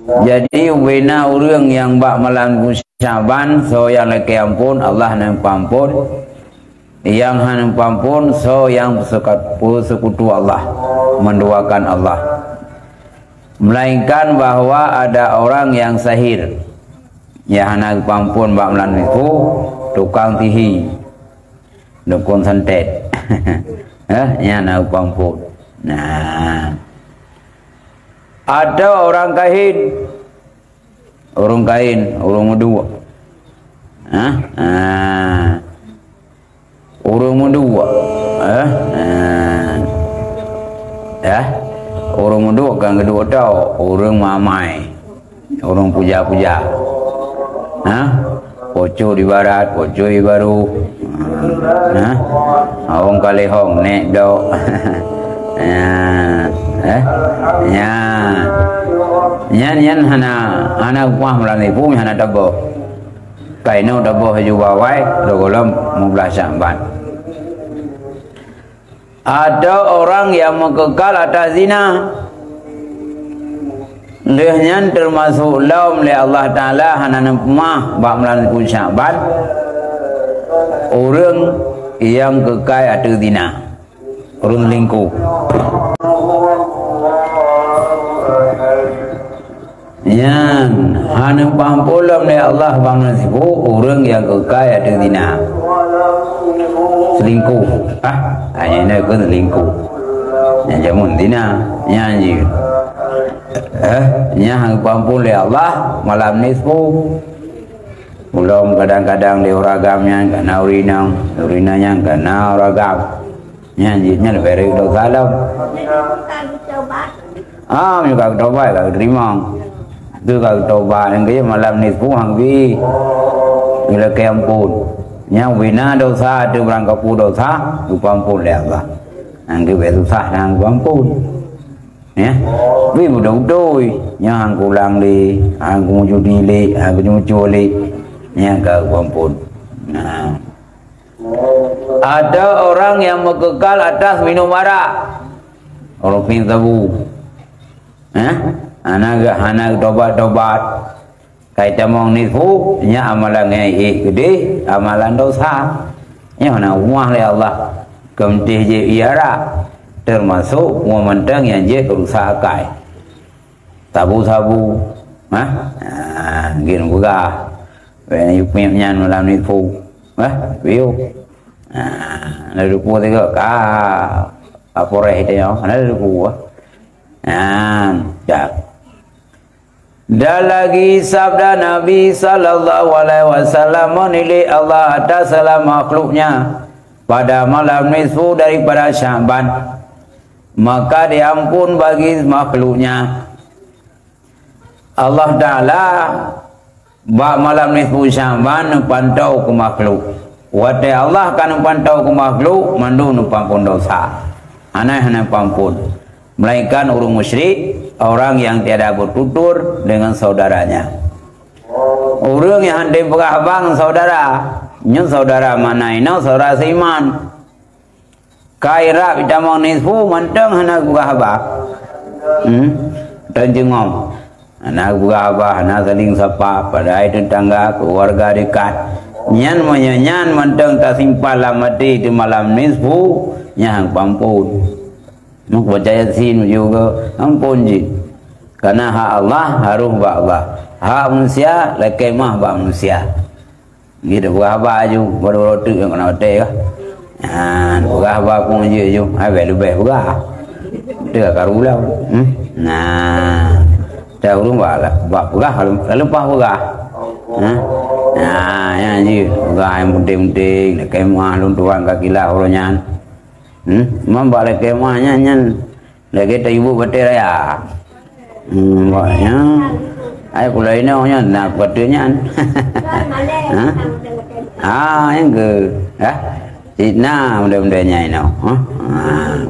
Jadi wena orang yang bak malam Syaban so yang laki ampun Allah nang pampun, yang hanam pampun so yang sekutu Allah, menduakan Allah. Melainkan bahwa ada orang yang sahir, ya hanam pampun bak malam itu tukang tihi, dukun santet, ya hanam pampun. Nah, ada orang kahin, orang medua, orang medua, orang medua kan kedua tahu, orang mamai, orang puja-puja, poco di barat, poco di baru, orang kalihong nek do. Nyan hana kuah melani pun hana dabo kaino dabo haju bawai dogolam 15 Sya'ban. Ada orang yang mengekal atas zina, lehnya termasuk laum le Allah Taala hana nempmah bak melani pun Sya'ban, orang yang kekal atas zina, orang lingkup. Yang hanya pampulam dari Allah bang nasibu orang yang kekaya ada zina, selingkuh, hanya ini ke selingkuh, yang jamun zina, nyanyi, yang hanya pampul dari Allah malam nisfu, belum kadang-kadang di oragamnya karena urinanya karena oragam, nyanyinya lebih dari salam. Juga tobat, kalau terima. Itu kalau tobat yang kaya malam ni puang bi bila keampun nya wina dosa tu berangkat pu dosa lupa ampun le Allah angge be susah nang ampun ya wi mudah doi nya hang kulang li hang judi li hang nyuculi nya ka ampun. Nah, ada orang yang mengekal atas minum arak, orang pintabu, anak tobat kaitan mong nifu nya amalan ngai gede amalan dosa nya na uah le Allah kemtih je iara termasuk memandang yang je berusaha kai sabu-sabu gin buka when you nyan malam nifu view lalu pu tega ka apore dia lalu pu ya. Dan lagi sabda Nabi sallallahu alaihi wasallam menilai Allah atas segala makhluknya pada malam nisfu daripada Sya'ban, maka diampun bagi makhluknya. Allah Ta'ala bak malam nisfu Sya'ban pantau ke makhluk. Wate Allah kan pantau ke makhluk mandu nupampun dosa. Aneh pampun. Melainkan orang musyrik, orang yang tiada bertutur dengan saudaranya. Orang yang hendak berabang saudara, nyen saudara mana ini saudara seiman. Kaira kita mau nisfu manteng hendak berabang. Dan jengom, hendak berabang, hendak saling sapa pada itu tetangga, keluarga dekat. Nyen menyanyan manteng tak simpal lamati di malam nisfu, nyang pampun. Nuk baca Yasin juga ampun ji. Karena hak Allah harus bak Allah. Hak manusia lekemah bak manusia. Gitu buah baju baru roti yang kena teh kah. Buah bak pun je ju. Ai lebih buah. Dia karulau. Nah, dah urung bak buah lalu pas buah. Nah, yang ji buah yang penting-penting lekemah luntuan kaki lah orangnya. Membalik kemahnya nyan lagi tak ibu betul ya, maknya, ayo pula ini orangnya nak betulnya, yang ke, Cina mudah-mudahnya ini,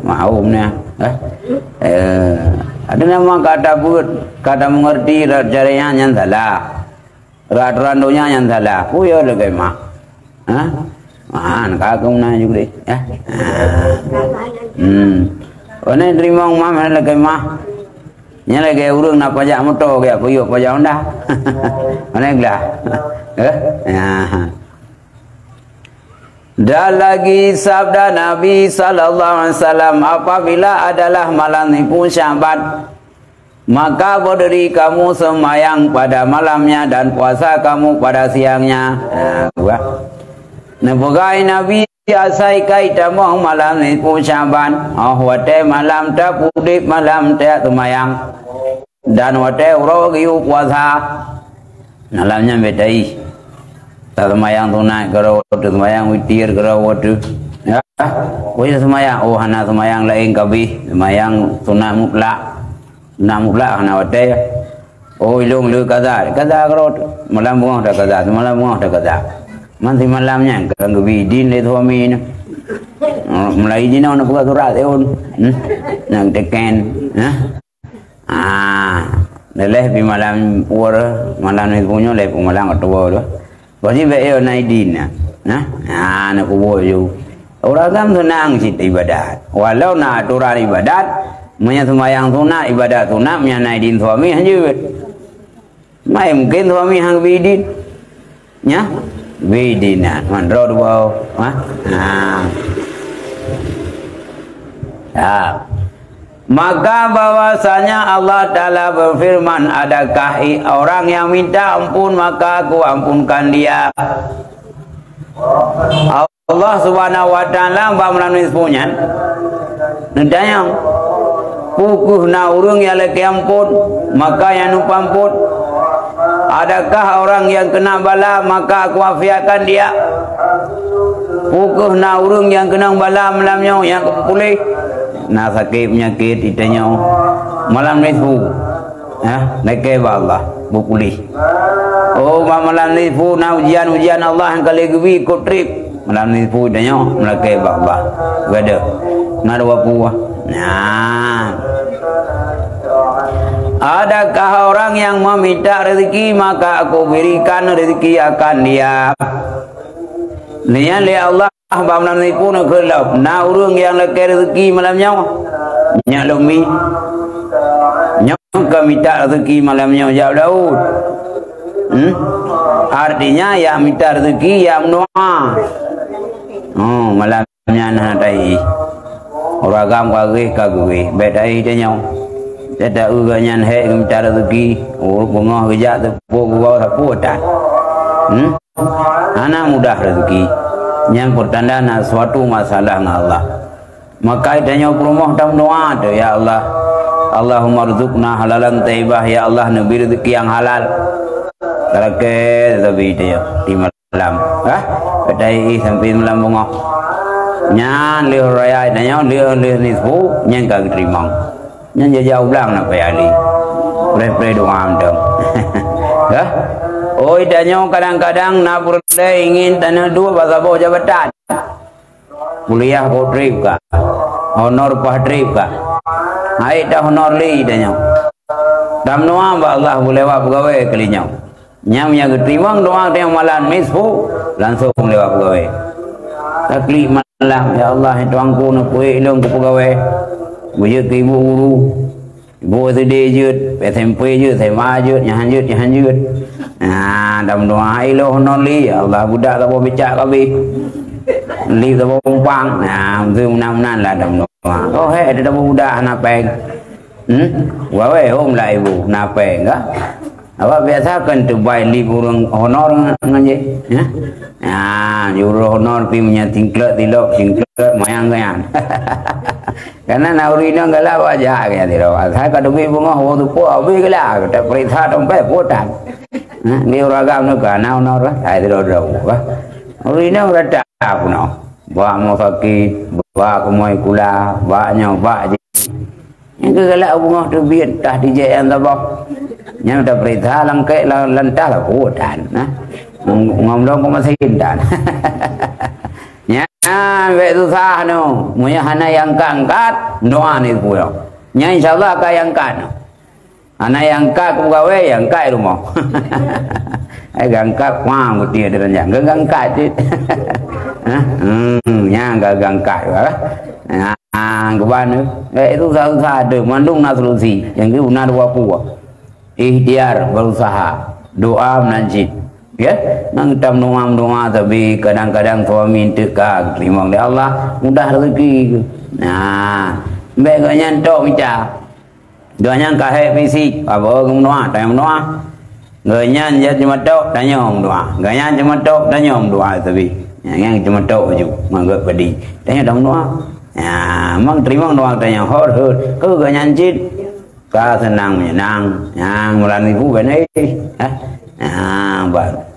mau ni, ada nama kata mengerti caranya yang salah, randonya yang salah, puyo lagi mah, kagum na juga deh, ya. Ini terima mama lagi mah, nya lagi urang nak pajak motor ke puyuk pajak Honda. Mana gelah? Dan lagi sabda Nabi sallallahu alaihi wasallam, apabila adalah malam nipu Syaban, maka berdiri kamu sembahyang pada malamnya dan puasa kamu pada siangnya. Nabi Nabi asai kaita mau malam nipu Syaban, wate malam tak pudip malam tak sembahyang dan wate rogi puasa malamnya bedai. Tak sembahyang tunai kalau sembahyang witir kalau waktu ya, sembahyang hana sembahyang lain kabi sembahyang tunai mutlak. Namula hana wate ilung lu kaza kalau malam bunga dah kaza malam bunga dah kaza manti malamnya kan gebi din le suami ni mulai din nak buka surat eun nang teken leleh bi malam pur malam ni punya le malam tua tu bagi be eu nai din nak kubo ju orang kan senang sit ibadat walau nak aturan ibadat punya sembahyang sunat ibadat sunat punya naidin suami hanya mai mungkin suami hang bidin nya bidina mandro dua maka bahwasanya Allah Ta'ala berfirman, adakah orang yang minta ampun maka aku ampunkan dia. Allah Subhanahu wa Ta'ala melalui punya nendayang pukuh na urang yang lagi ampun maka yang numpang ampun. Adakah orang yang kena bala maka aku afiakan dia. Pukuh na urang yang kena bala malamnya yang pulih na sakit penyakit itanya malam nisfu nakay ba Allah pulih. Malam nisfu na ujian Allah yang kali gebi ikut trip malam nisfu itanya nakay ba Allah gada na dua puah. Adakah orang yang meminta rezeki maka aku berikan rezeki akan dia. Niat li Allah malam ni pun kelap. Na urang yang laki rezeki malamnya nyak lumi nyak ke minta rezeki malamnya jauh Daud. Artinya yang minta rezeki yang mendoa. Malamnya nak dai. Orang agam kagui beda dia nyau. Tidak uganyan he minta rezeki. Bunga kerja tepuk gua tepuk tak. Anak mudah rezeki. Yang pertanda nak suatu masalah dengan Allah. Maka idanya rumah dalam doa tu ya Allah. Allahumma rzuqna halalan thayyibah ya Allah nabi rezeki yang halal. Terake tapi dia di malam. Pedai sampai malam bunga. Nyan liur raya idanya liur nisfu nyan kagak terima. Nyan jauh belang nak payali. Pre doa amdam. Idanya kadang-kadang nak berdaya ingin tanah dua bahasa bawah jabatan. Kuliah kau trip ka, honor pah trip ka. Hai dah honor li idanya. Dam doa Allah boleh buat pegawai kalinya. Nyam yang keterima doa dia malam misfu langsung lewat pegawai. Takli malam ya Allah tuangku nak kuih ilmu pegawai. Bujuk ibu guru. Ibu sedih jut, SMP jut, SMA jut, nyahan jut. Dalam doa ilo honor li Allah budak tak boleh bicak kabi. Li tak boleh umpang. Itu menang-menang lah dalam doa. Ada budak nak peng. Wawe hom lah ibu nak peng ke? Apa biasa kan tu baik li burung honor ngaji. Juru honor pi punya tingklat mayang kan. Karena naurina gala wajah kaya tidak. Saya kada bi bunga waktu po abi gala. Kita perintah dompe potan. Ni uragam nu kana honor saya tidak ada. Naurina rada puno. Ba mo sakit, ba kumoi kula, ba nyo ba je. Yang gala bunga tu biat dah dijaya tabak. Yang dah perintah langkai lantah lah potan. Ngomong ko masih dan. Wek susah no, munya hana yang angkat doa ni puyo. Nya insyaallah ka yang kan. Hana yang ka ku gawe yang ka rumah. Gangkat wah mutia dengan yang gangkat je. Nya gangkat. Kebanu itu usaha ada mandung na solusi yang itu na dua kuah ikhtiar berusaha doa menanjid ya nang tam doa tapi kadang-kadang suami tekak terima oleh Allah mudah rezeki nah baik nyantok bicara doanya kahek fisik apa doa tanya doa ganyan ya cuma tok tanya doa ganyan cuma tok tanya doa tapi yang cuma tok aja mangga padi tanya doa ya, mang terima doang tanya hor ke ganyan cit ka senang menyenang yang mulai ibu benar baru